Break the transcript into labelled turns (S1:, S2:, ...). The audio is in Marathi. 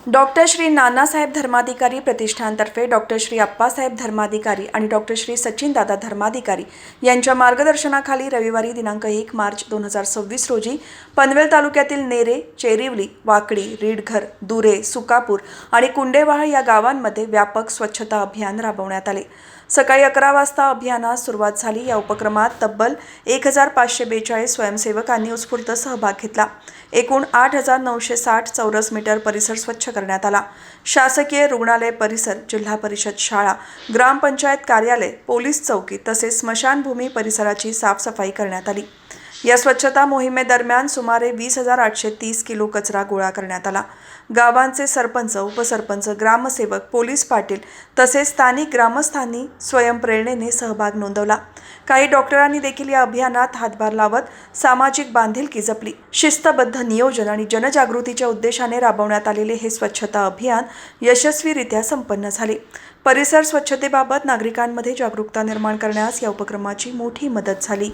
S1: डॉक्टर श्री नानासाहेब धर्माधिकारी प्रतिष्ठानतर्फे डॉक्टर श्री अप्पासाहेब धर्माधिकारी आणि डॉक्टर श्री सचिनदादा धर्माधिकारी यांच्या मार्गदर्शनाखाली रविवारी दिनांक 1 मार्च 2026 रोजी पनवेल तालुक्यातील नेरे, चेरिवली, वाकडी, रीडघर, दुरे, सुकापूर आणि कुंडेवाह या गावांमध्ये व्यापक स्वच्छता अभियान राबवण्यात आले। सकाळी 11 वाजता अभियानास सुरुवात झाली। या उपक्रमात तब्बल 1542 स्वयंसेवकांनी उत्स्फूर्त सहभाग घेतला। एकूण 8960 चौरस मीटर परिसर स्वच्छ करण्यात आला। शासकीय रुग्णालय परिसर, जिल्हा परिषद शाळा, ग्रामपंचायत कार्यालय, पोलीस चौकी तसेच स्मशानभूमी परिसराची साफसफाई करण्यात आली। या स्वच्छता मोहिमेदरम्यान सुमारे 20,830 किलो कचरा गोळा करण्यात आला। गावांचे सरपंच, उपसरपंच, ग्रामसेवक, पोलीस पाटील तसेच स्थानिक ग्रामस्थांनी स्वयंप्रेरणेने सहभाग नोंदवला। काही डॉक्टरांनी देखील या अभियानात हातभार लावत सामाजिक बांधिलकी जपली। शिस्तबद्ध नियोजन आणि जनजागृतीच्या उद्देशाने राबवण्यात आलेले हे स्वच्छता अभियान यशस्वीरित्या संपन्न झाले। परिसर स्वच्छतेबाबत नागरिकांमध्ये जागरूकता निर्माण करण्यास या उपक्रमाची मोठी मदत झाली।